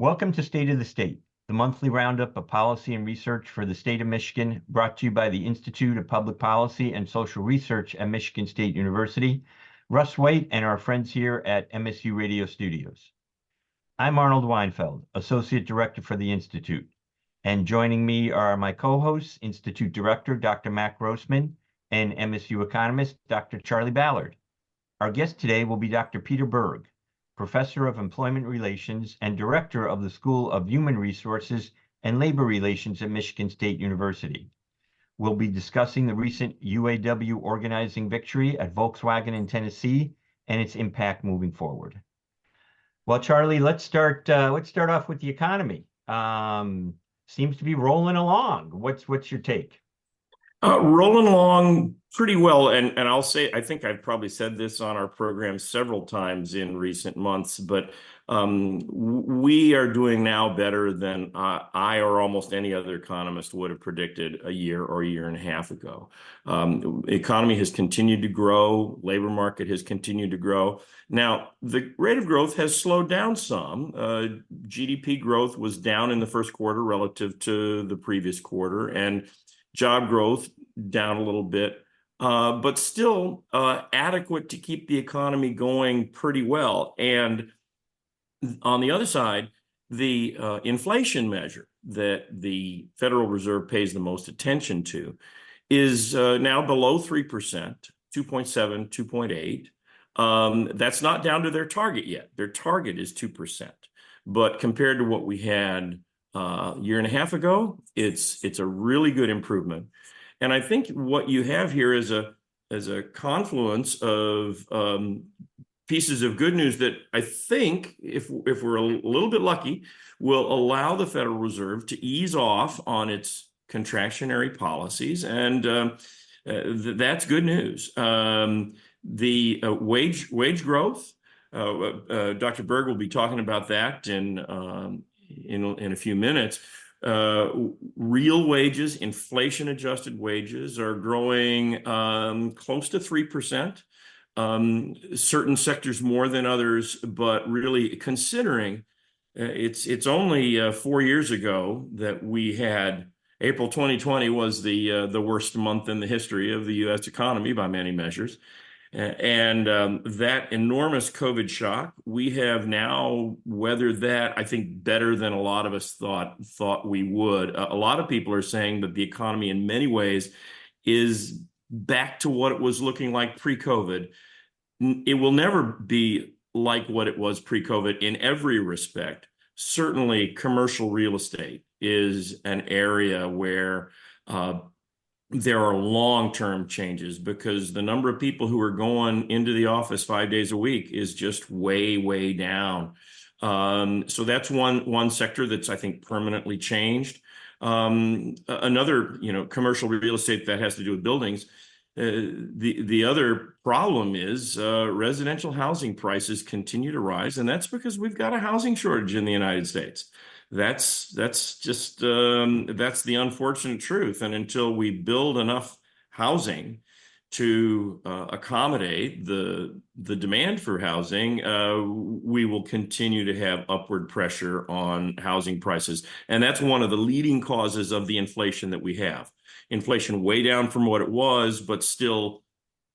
Welcome to State of the State, the monthly roundup of policy and research for the state of Michigan, brought to you by the Institute of Public Policy and Social Research at Michigan State University, Russ White, and our friends here at MSU Radio Studios. I'm Arnold Weinfeld, Associate Director for the Institute, and joining me are my co-hosts, Institute Director Dr. Mac Grossman and MSU economist Dr. Charlie Ballard. Our guest today will be Dr. Peter Berg, Professor of Employment Relations and Director of the School of Human Resources and Labor Relations at Michigan State University. We'll be discussing the recent UAW organizing victory at Volkswagen in Tennessee and its impact moving forward. Well, Charlie, let's start off with the economy. Seems to be rolling along. What's your take? Rolling along pretty well, and I'll say, I think I've probably said this on our program several times in recent months, but we are doing now better than I or almost any other economist would have predicted a year or a year and a half ago. Economy has continued to grow, labor market has continued to grow. Now, the rate of growth has slowed down some. GDP growth was down in the first quarter relative to the previous quarter, and job growth down a little bit, but still adequate to keep the economy going pretty well. And on the other side, the inflation measure that the Federal Reserve pays the most attention to is now below 3%, 2.7, 2.8. That's not down to their target yet. Their target is 2%. But compared to what we had a year and a half ago, it's a really good improvement. And I think what you have here is a confluence of pieces of good news that I think, if we're a little bit lucky, will allow the Federal Reserve to ease off on its contractionary policies, and that's good news. The wage growth, Dr. Berg will be talking about that in a few minutes. Real wages, inflation-adjusted wages, are growing close to 3%. Certain sectors more than others, but really considering it's only 4 years ago that we had April 2020 was the worst month in the history of the U.S. economy by many measures. And that enormous COVID shock, we have now weathered that, I think, better than a lot of us thought we would. A lot of people are saying that the economy in many ways is back to what it was looking like pre-COVID. It will never be like what it was pre-COVID in every respect. Certainly, commercial real estate is an area where there are long-term changes, because the number of people who are going into the office 5 days a week is just way, way down. So that's one sector that's, I think, permanently changed. Another, commercial real estate that has to do with buildings. The other problem is residential housing prices continue to rise, and that's because we've got a housing shortage in the United States. That's just that's the unfortunate truth. And until we build enough housing to accommodate the demand for housing, we will continue to have upward pressure on housing prices. And that's one of the leading causes of the inflation that we have. Inflation way down from what it was, but still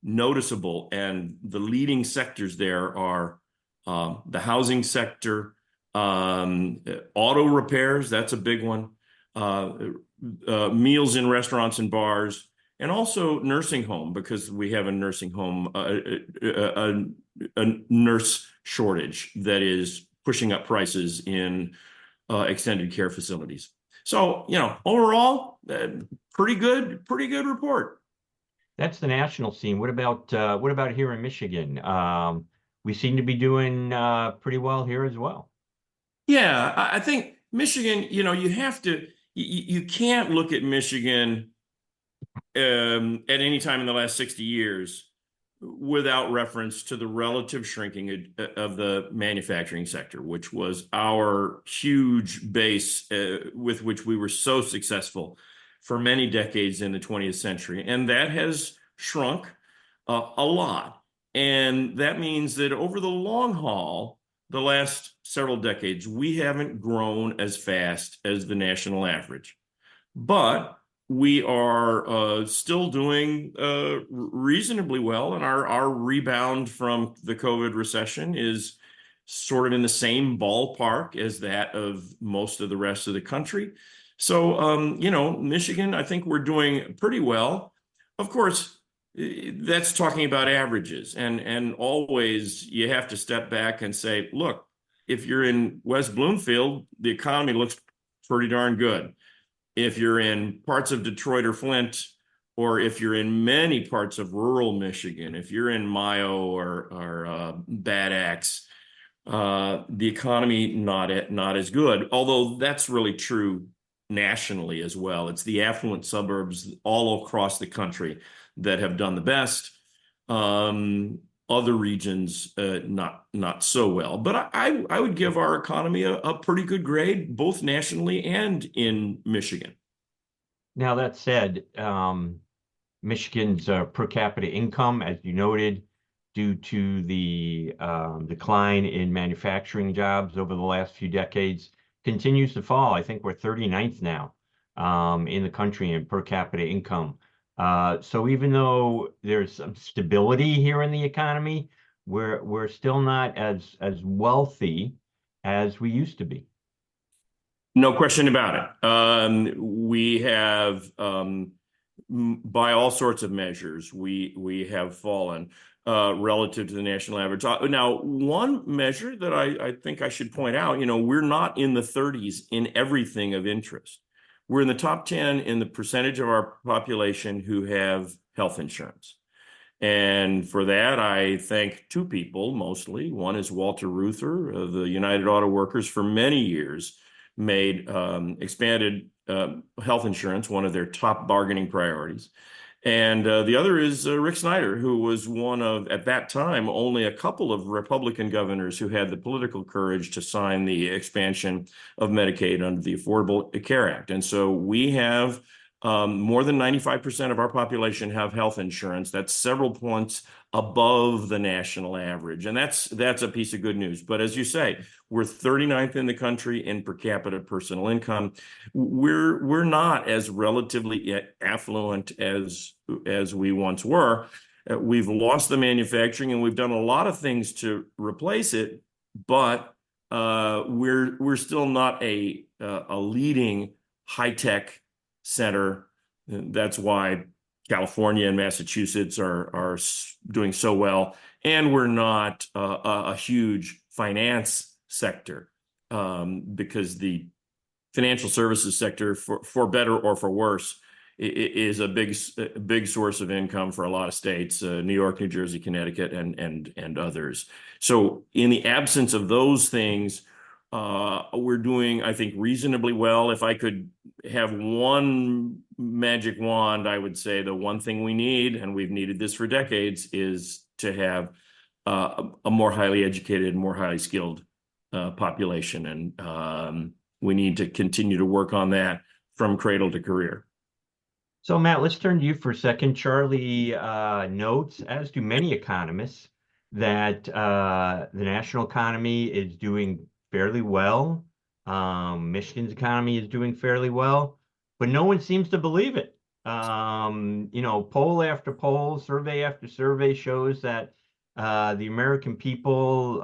noticeable. And the leading sectors there are the housing sector, auto repairs, that's a big one, meals in restaurants and bars, and also nursing home, because we have a nursing home, a nurse shortage that is pushing up prices in extended care facilities. So, overall, pretty good report. That's the national scene. What about here in Michigan? We seem to be doing pretty well here as well. Yeah, I think Michigan, you can't look at Michigan at any time in the last 60 years without reference to the relative shrinking of the manufacturing sector, which was our huge base with which we were so successful for many decades in the 20th century. And that has shrunk a lot. And that means that over the long haul, the last several decades, we haven't grown as fast as the national average. But we are still doing reasonably well, and our rebound from the COVID recession is sort of in the same ballpark as that of most of the rest of the country. So, Michigan, I think we're doing pretty well. Of course, that's talking about averages, and always you have to step back and say, look, if you're in West Bloomfield, the economy looks pretty darn good. If you're in parts of Detroit or Flint, or if you're in many parts of rural Michigan, if you're in Mayo or Bad Axe, the economy not as good. Although that's really true nationally as well. It's the affluent suburbs all across the country that have done the best. Other regions not so well. But I would give our economy a pretty good grade, both nationally and in Michigan. Now, that said, Michigan's per capita income, as you noted, due to the decline in manufacturing jobs over the last few decades, continues to fall. I think we're 39th now in the country in per capita income. So even though there's some stability here in the economy, we're still not as wealthy as we used to be. No question about it. We have, by all sorts of measures, we have fallen relative to the national average. Now, one measure that I think I should point out, we're not in the 30s in everything of interest. We're in the top 10 in the percentage of our population who have health insurance. And for that, I thank two people mostly. One is Walter Reuther of the United Auto Workers, for many years made expanded health insurance one of their top bargaining priorities. And the other is Rick Snyder, who was one of, at that time, only a couple of Republican governors who had the political courage to sign the expansion of Medicaid under the Affordable Care Act. And so we have more than 95% of our population have health insurance. That's several points above the national average. And that's a piece of good news. But as you say, we're 39th in the country in per capita personal income. We're not as relatively affluent as we once were. We've lost the manufacturing, and we've done a lot of things to replace it, but we're still not a leading high-tech center. That's why California and Massachusetts are doing so well, and we're not a huge finance sector, because the financial services sector, for better or for worse, is a big source of income for a lot of states, New York, New Jersey, Connecticut, and others. So in the absence of those things, we're doing, I think, reasonably well. If I could have one magic wand, I would say the one thing we need, and we've needed this for decades, is to have a more highly educated, more highly skilled population. And we need to continue to work on that from cradle to career. So, Matt, let's turn to you for a second. Charlie notes, as do many economists, that the national economy is doing fairly well. Michigan's economy is doing fairly well, but no one seems to believe it. Poll after poll, survey after survey shows that the American people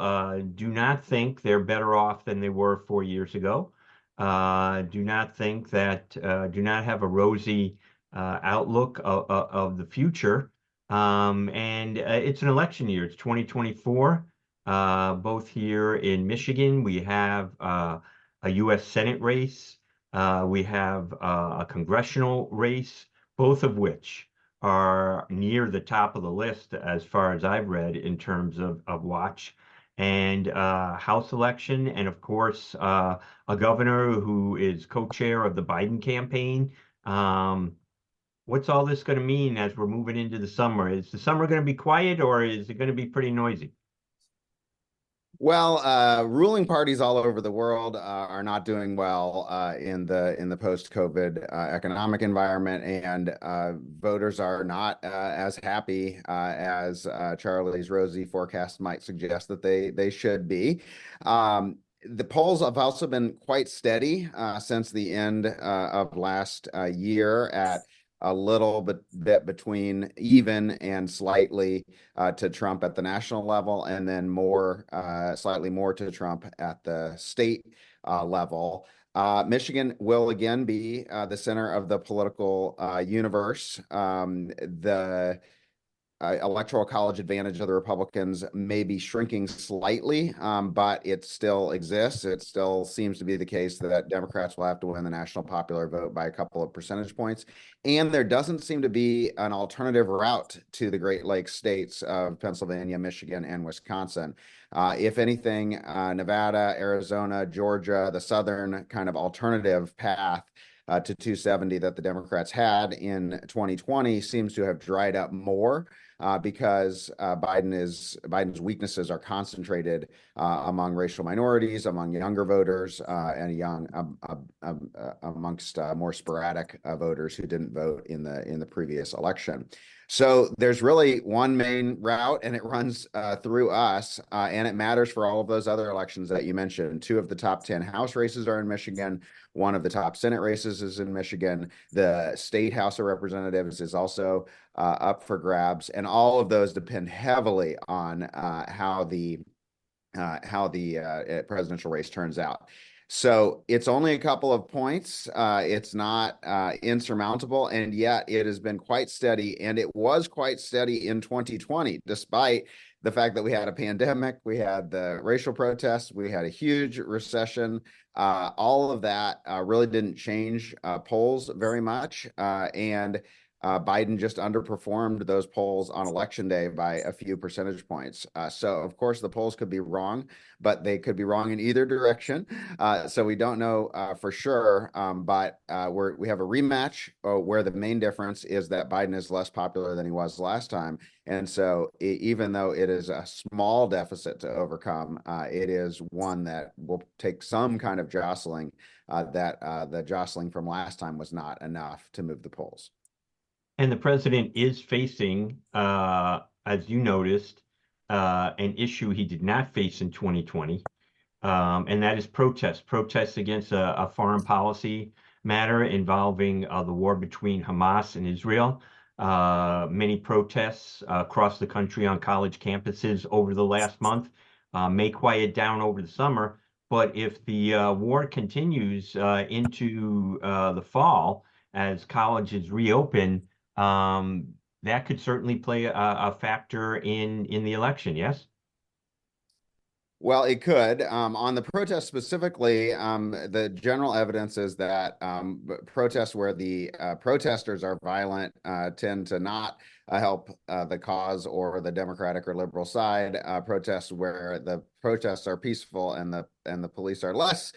do not think they're better off than they were 4 years ago. Do not think that, do not have a rosy outlook of the future. And it's an election year. It's 2024. Both here in Michigan, we have a U.S. Senate race. We have a congressional race, both of which are near the top of the list as far as I've read in terms of watch, and House election, and of course a governor who is co-chair of the Biden campaign. What's all this going to mean as we're moving into the summer? Is the summer going to be quiet, or is it going to be pretty noisy? Well, ruling parties all over the world are not doing well in the post-COVID economic environment, and voters are not as happy as Charlie's rosy forecast might suggest that they should be. The polls have also been quite steady since the end of last year at a little bit between even and slightly to Trump at the national level, and then slightly more to Trump at the state level. Michigan will again be the center of the political universe. The electoral college advantage of the Republicans may be shrinking slightly, but it still exists. It still seems to be the case that Democrats will have to win the national popular vote by a couple of percentage points. And there doesn't seem to be an alternative route to the Great Lakes states of Pennsylvania, Michigan, and Wisconsin. If anything, Nevada, Arizona, Georgia, the southern kind of alternative path to 270 that the Democrats had in 2020 seems to have dried up more because Biden's weaknesses are concentrated among racial minorities, among younger voters, and amongst more sporadic voters who didn't vote in the previous election. So there's really one main route, and it runs through us, and it matters for all of those other elections that you mentioned. 2 of the top 10 House races are in Michigan. 1 of the top Senate races is in Michigan. The state House of Representatives is also up for grabs, and all of those depend heavily on how the presidential race turns out. So it's only a couple of points. It's not insurmountable, and yet it has been quite steady, and it was quite steady in 2020, despite the fact that we had a pandemic, we had the racial protests, we had a huge recession. All of that really didn't change polls very much, and Biden just underperformed those polls on election day by a few percentage points. So, of course, the polls could be wrong, but they could be wrong in either direction. So we don't know for sure, but we have a rematch where the main difference is that Biden is less popular than he was last time. And so even though it is a small deficit to overcome, it is one that will take some kind of jostling that the jostling from last time was not enough to move the polls. And the president is facing, as you noticed, an issue he did not face in 2020, and that is protests against a foreign policy matter involving the war between Hamas and Israel. Many protests across the country on college campuses over the last month may quiet down over the summer, but if the war continues into the fall as colleges reopen, that could certainly play a factor in the election. Yes. Well, it could. On the protest specifically, the general evidence is that protests where the protesters are violent tend to not help the cause or the Democratic or liberal side. Protests where the protests are peaceful and the police are less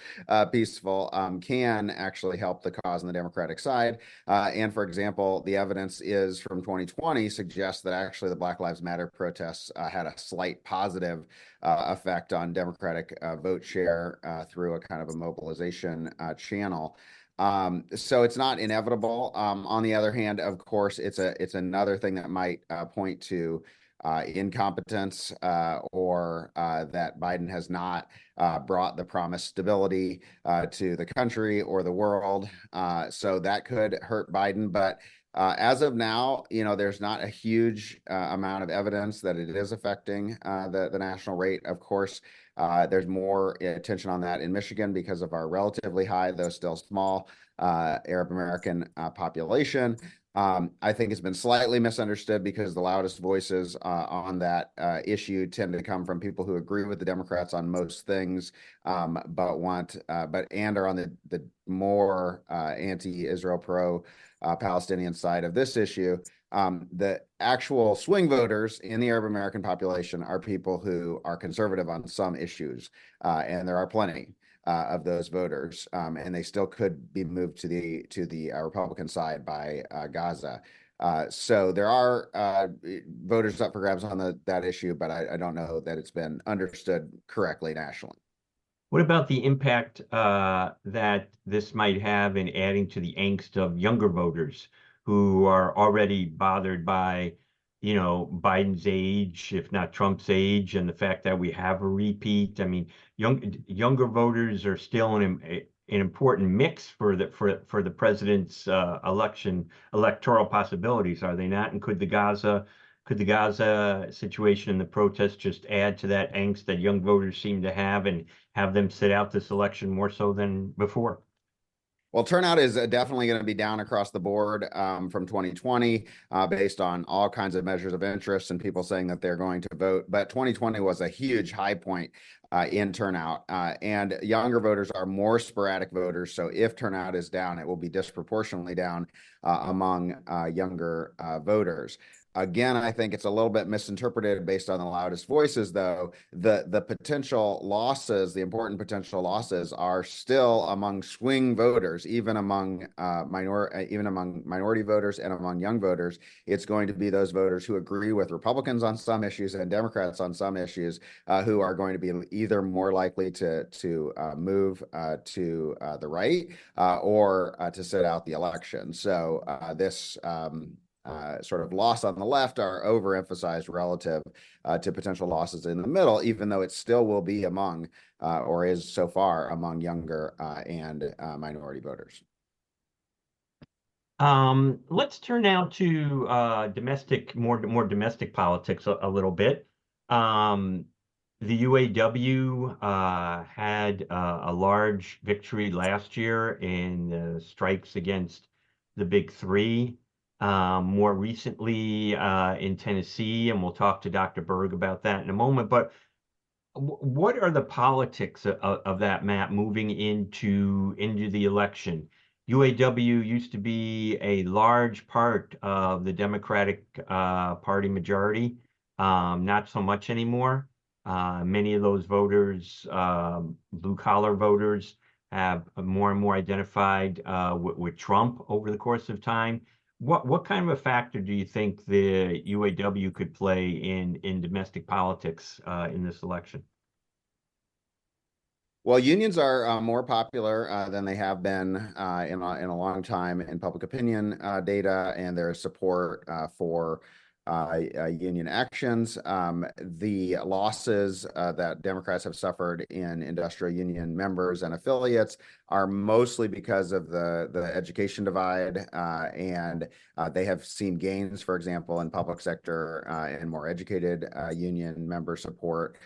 peaceful can actually help the cause on the Democratic side. And for example, the evidence is from 2020 suggests that actually the Black Lives Matter protests had a slight positive effect on Democratic vote share through a kind of a mobilization channel. So it's not inevitable. On the other hand, of course, it's another thing that might point to incompetence or that Biden has not brought the promised stability to the country or the world. So that could hurt Biden. But as of now, there's not a huge amount of evidence that it is affecting the national rate. Of course, there's more attention on that in Michigan because of our relatively high, though still small, Arab American population. I think it's been slightly misunderstood because the loudest voices on that issue tend to come from people who agree with the Democrats on most things, but are on the more anti-Israel, pro-Palestinian side of this issue. The actual swing voters in the Arab American population are people who are conservative on some issues, and there are plenty of those voters, and they still could be moved to the Republican side by Gaza. So there are voters up for grabs on that issue, but I don't know that it's been understood correctly nationally. What about the impact that this might have in adding to the angst of younger voters who are already bothered by, Biden's age, if not Trump's age, and the fact that we have a repeat? I mean, younger voters are still an important mix for the president's electoral possibilities, are they not? And could the Gaza situation and the protests just add to that angst that young voters seem to have and have them sit out this election more so than before? Well, turnout is definitely going to be down across the board from 2020 based on all kinds of measures of interest and people saying that they're going to vote. But 2020 was a huge high point in turnout, and younger voters are more sporadic voters. So if turnout is down, it will be disproportionately down among younger voters. Again, I think it's a little bit misinterpreted based on the loudest voices, though. The potential losses, the important potential losses, are still among swing voters, even among minority voters and among young voters. It's going to be those voters who agree with Republicans on some issues and Democrats on some issues who are going to be either more likely to move to the right or to sit out the election. So this sort of loss on the left are overemphasized relative to potential losses in the middle, even though it still will be among, or is so far among younger and minority voters. Let's turn now to more domestic politics a little bit. The UAW had a large victory last year in the strikes against the Big Three. More recently in Tennessee, and we'll talk to Dr. Berg about that in a moment. But what are the politics of that, Matt, moving into the election? UAW used to be a large part of the Democratic Party majority, not so much anymore. Many of those voters, blue collar voters, have more and more identified with Trump over the course of time. What kind of a factor do you think the UAW could play in domestic politics in this election? Well, unions are more popular than they have been in a long time in public opinion data, and their support for union actions. The losses that Democrats have suffered in industrial union members and affiliates are mostly because of the education divide, and they have seen gains, for example, in public sector and more educated union member support.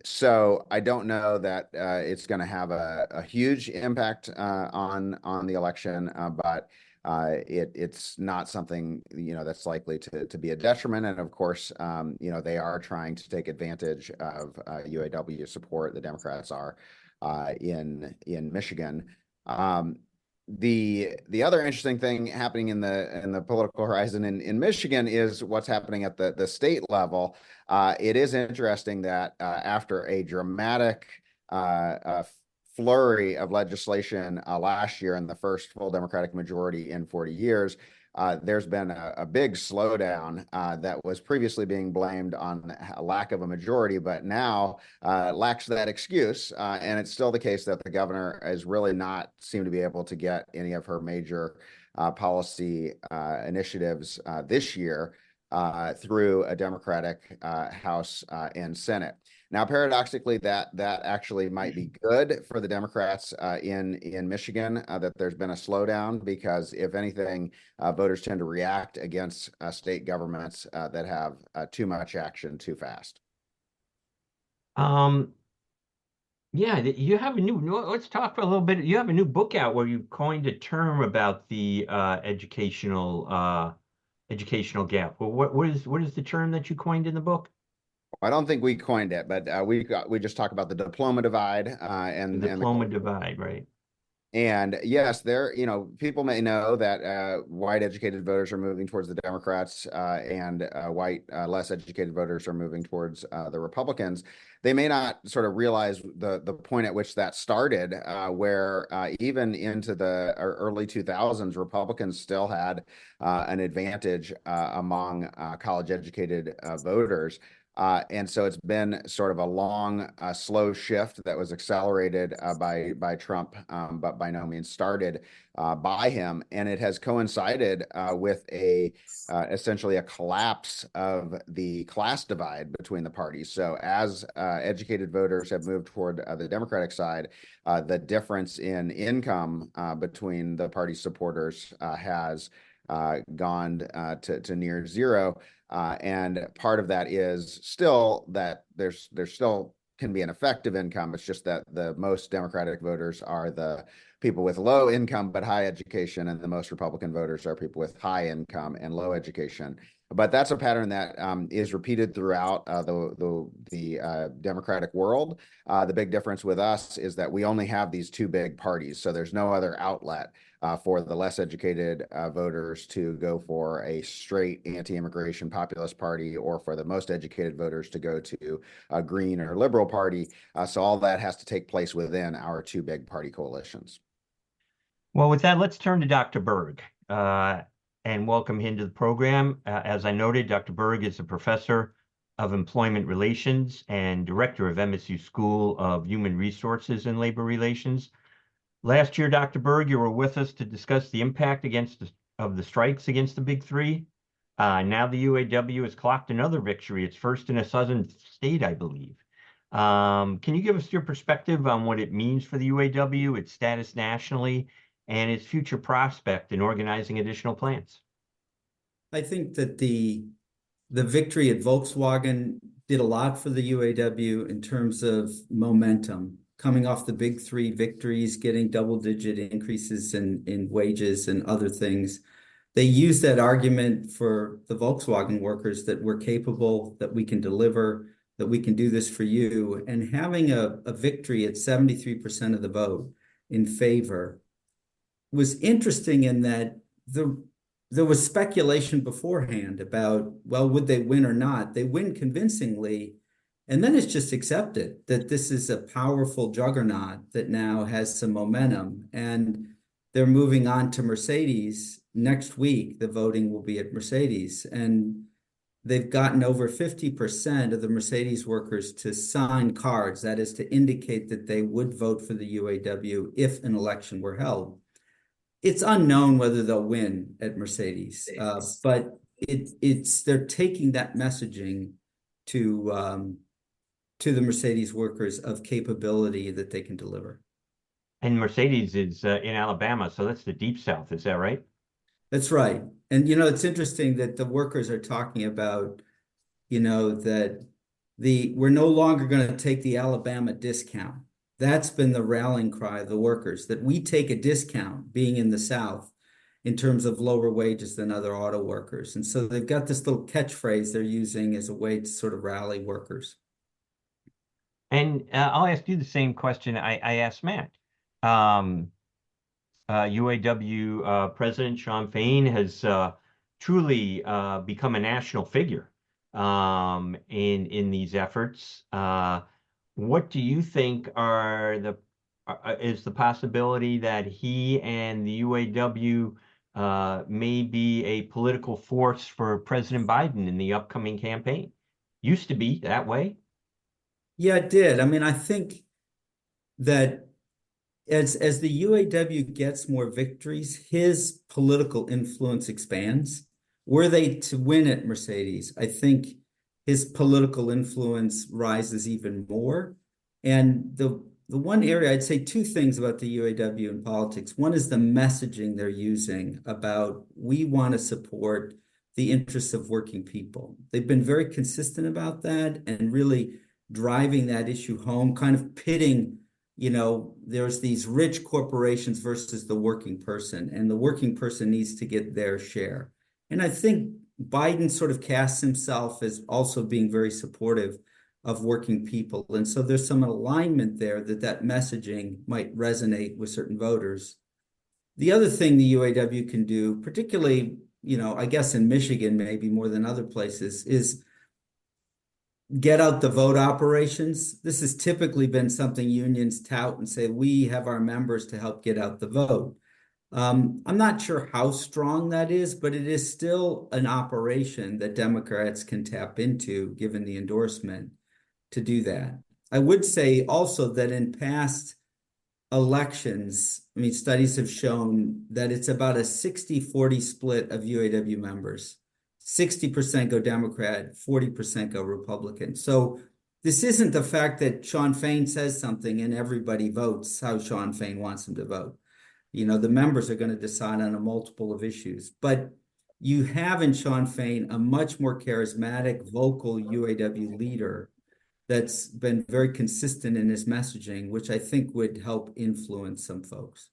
So I don't know that it's going to have a huge impact on the election, but it's not something that's likely to be a detriment. And of course, they are trying to take advantage of UAW support. The Democrats are in Michigan. The other interesting thing happening in the political horizon in Michigan is what's happening at the state level. It is interesting that after a dramatic flurry of legislation last year in the first full Democratic majority in 40 years, there's been a big slowdown that was previously being blamed on a lack of a majority, but now lacks that excuse. And it's still the case that the governor has really not seemed to be able to get any of her major policy initiatives this year through a Democratic House and Senate. Now, paradoxically, that actually might be good for the Democrats in Michigan, that there's been a slowdown, because if anything, voters tend to react against state governments that have too much action too fast. Yeah, you have let's talk for a little bit. You have a new book out where you coined a term about the educational gap. Well, what is the term that you coined in the book? I don't think we coined it, but we just talk about the diploma divide The diploma divide, right? And yes, people may know that white educated voters are moving towards the Democrats, and white less educated voters are moving towards the Republicans. They may not sort of realize the point at which that started, where even into the early 2000s, Republicans still had an advantage among college educated voters. And so it's been sort of a long, slow shift that was accelerated by Trump, but by no means started by him. And it has coincided with essentially a collapse of the class divide between the parties. So as educated voters have moved toward the Democratic side, the difference in income between the party supporters has gone to near zero. And part of that is still that there's still can be an effective income. It's just that the most Democratic voters are the people with low income but high education, and the most Republican voters are people with high income and low education. But that's a pattern that is repeated throughout the Democratic world. The big difference with us is that we only have these two big parties, so there's no other outlet for the less educated voters to go for a straight anti-immigration populist party, or for the most educated voters to go to a green or liberal party. So all that has to take place within our two big party coalitions. Well, with that, let's turn to Dr. Berg and welcome him to the program. As I noted, Dr. Berg is a professor of employment relations and director of MSU School of Human Resources and Labor Relations. Last year, Dr. Berg, you were with us to discuss the impact of the strikes against the Big Three. Now the UAW has clocked another victory, its first in a southern state, I believe. Can you give us your perspective on what it means for the UAW, its status nationally, and its future prospect in organizing additional plants? I think that the victory at Volkswagen did a lot for the UAW in terms of momentum, coming off the Big Three victories, getting double-digit increases in wages and other things. They used that argument for the Volkswagen workers that we're capable, that we can deliver, that we can do this for you. And having a victory at 73% of the vote in favor was interesting in that there was speculation beforehand about, well, would they win or not? They win convincingly. And then it's just accepted that this is a powerful juggernaut that now has some momentum. And they're moving on to Mercedes. Next week, the voting will be at Mercedes. And they've gotten over 50% of the Mercedes workers to sign cards, that is, to indicate that they would vote for the UAW if an election were held. It's unknown whether they'll win at Mercedes, but they're taking that messaging to the Mercedes workers of capability that they can deliver. And Mercedes is in Alabama, so that's the deep South. Is that right? That's right. And, it's interesting that the workers are talking about, that we're no longer going to take the Alabama discount. That's been the rallying cry of the workers, that we take a discount being in the South in terms of lower wages than other auto workers. And so they've got this little catchphrase they're using as a way to sort of rally workers. And I'll ask you the same question I asked Matt. UAW President Shawn Fain has truly become a national figure in these efforts. What do you think is the possibility that he and the UAW may be a political force for President Biden in the upcoming campaign? Used to be that way. Yeah, it did. I mean, I think that as the UAW gets more victories, his political influence expands. Were they to win at Mercedes, I think his political influence rises even more. And the one area, I'd say two things about the UAW in politics. One is the messaging they're using about, we want to support the interests of working people. They've been very consistent about that and really driving that issue home, kind of pitting, there's these rich corporations versus the working person, and the working person needs to get their share. And I think Biden sort of casts himself as also being very supportive of working people. And so there's some alignment there that messaging might resonate with certain voters. The other thing the UAW can do, particularly, I guess in Michigan, maybe more than other places, is get out the vote operations. This has typically been something unions tout and say, we have our members to help get out the vote. I'm not sure how strong that is, but it is still an operation that Democrats can tap into, given the endorsement, to do that. I would say also that in past elections, studies have shown that it's about a 60-40 split of UAW members. 60% go Democrat, 40% go Republican. So this isn't the fact that Shawn Fain says something and everybody votes how Shawn Fain wants them to vote. The members are going to decide on a multiple of issues. But you have in Shawn Fain a much more charismatic, vocal UAW leader that's been very consistent in his messaging, which I think would help influence some folks.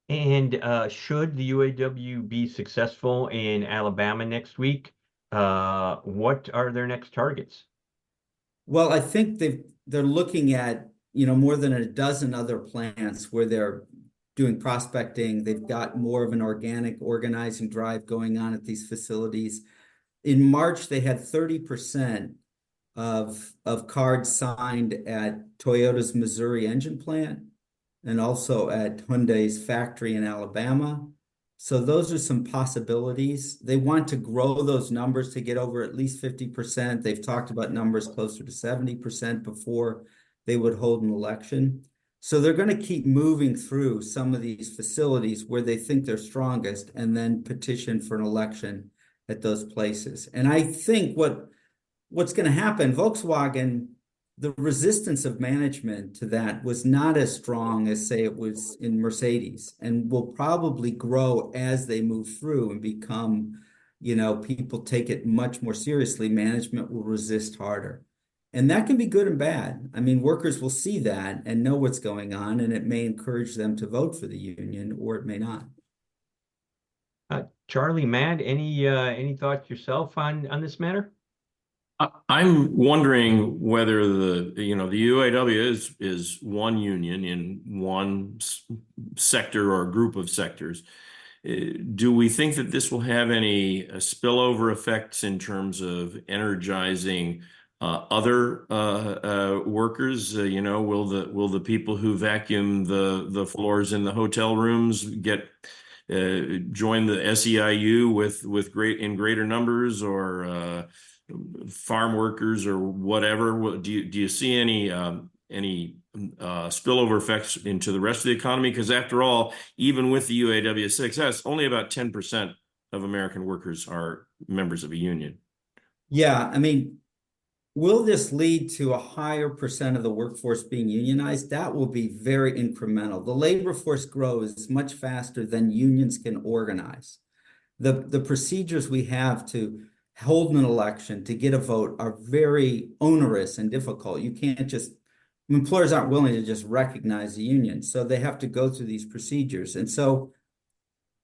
And should the UAW be successful in Alabama next week, what are their next targets? Well, I think they're looking at, more than a dozen other plants where they're doing prospecting. They've got more of an organic organizing drive going on at these facilities. In March, they had 30% of cards signed at Toyota's Missouri engine plant and also at Hyundai's factory in Alabama. So those are some possibilities. They want to grow those numbers to get over at least 50%. They've talked about numbers closer to 70% before they would hold an election. So they're going to keep moving through some of these facilities where they think they're strongest and then petition for an election at those places. And I think what's going to happen, Volkswagen, the resistance of management to that was not as strong as, say, it was in Mercedes, and will probably grow as they move through and become, people take it much more seriously. Management will resist harder. And that can be good and bad. Workers will see that and know what's going on, and it may encourage them to vote for the union, or it may not. Charlie, Matt, any thoughts yourself on this matter? I'm wondering whether the UAW is one union in one sector or group of sectors. Do we think that this will have any spillover effects in terms of energizing other workers? Will the people who vacuum the floors in the hotel rooms get join the SEIU with greater numbers, or farm workers or whatever? Do you see any spillover effects into the rest of the economy? Because after all, even with the UAW success, only about 10% of American workers are members of a union. Yeah, will this lead to a higher percent of the workforce being unionized? That will be very incremental. The labor force grows much faster than unions can organize. The procedures we have to hold an election, to get a vote, are very onerous and difficult. You can't employers aren't willing to just recognize the union, so they have to go through these procedures. And so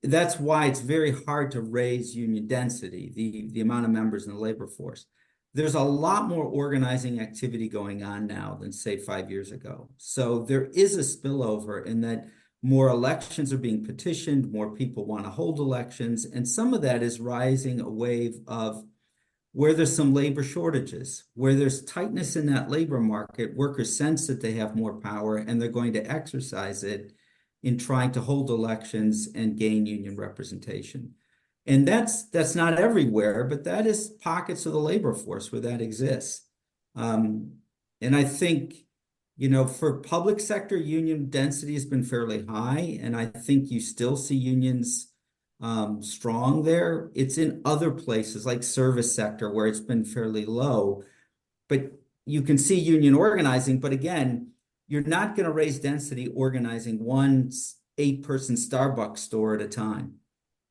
that's why it's very hard to raise union density, the amount of members in the labor force. There's a lot more organizing activity going on now than, say, 5 years ago. So there is a spillover in that more elections are being petitioned, more people want to hold elections, and some of that is rising a wave of where there's some labor shortages, where there's tightness in that labor market. Workers sense that they have more power, and they're going to exercise it in trying to hold elections and gain union representation. And that's not everywhere, but that is pockets of the labor force where that exists. And I think, for public sector, union density has been fairly high, and I think you still see unions strong there. It's in other places like service sector where it's been fairly low, but you can see union organizing. But again, you're not going to raise density organizing one 8-person Starbucks store at a time.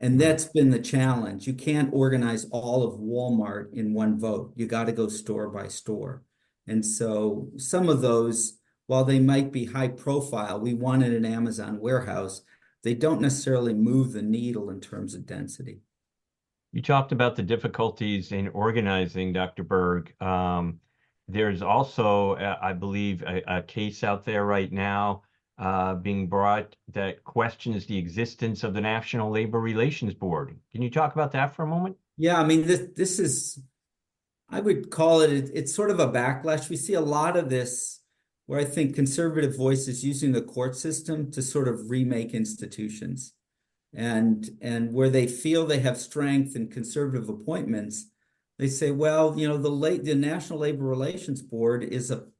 And that's been the challenge. You can't organize all of Walmart in one vote. You got to go store by store. And so some of those, while they might be high profile, we wanted an Amazon warehouse, they don't necessarily move the needle in terms of density. You talked about the difficulties in organizing, Dr. Berg. There's also, I believe, a case out there right now being brought that questions the existence of the National Labor Relations Board. Can you talk about that for a moment? Yeah, I mean, this is, I would call it's sort of a backlash. We see a lot of this where I think conservative voices using the court system to sort of remake institutions. And where they feel they have strength in conservative appointments, they say, well, the National Labor Relations Board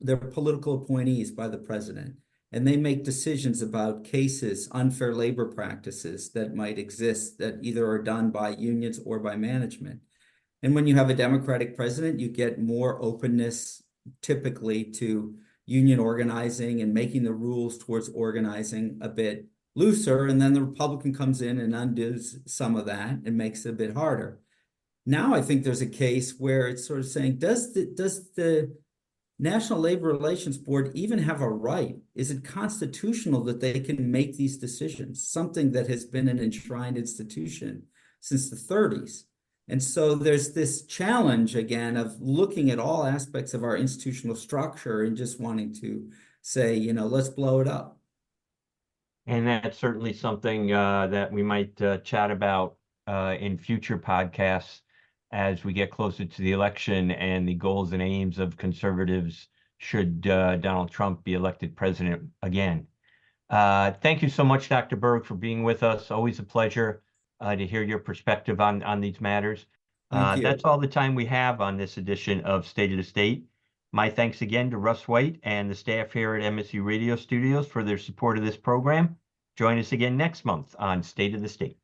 they're political appointees by the president, and they make decisions about cases, unfair labor practices that might exist that either are done by unions or by management. And when you have a Democratic president, you get more openness typically to union organizing and making the rules towards organizing a bit looser. And then the Republican comes in and undoes some of that and makes it a bit harder. Now I think there's a case where it's sort of saying, does the National Labor Relations Board even have a right? Is it constitutional that they can make these decisions? Something that has been an enshrined institution since the 30s. And so there's this challenge again of looking at all aspects of our institutional structure and just wanting to say, let's blow it up. And that's certainly something that we might chat about in future podcasts as we get closer to the election and the goals and aims of conservatives should Donald Trump be elected president again. Thank you so much, Dr. Berg, for being with us. Always a pleasure to hear your perspective on these matters. Thank you. That's all the time we have on this edition of State of the State. My thanks again to Russ White and the staff here at MSU Radio Studios for their support of this program. Join us again next month on State of the State.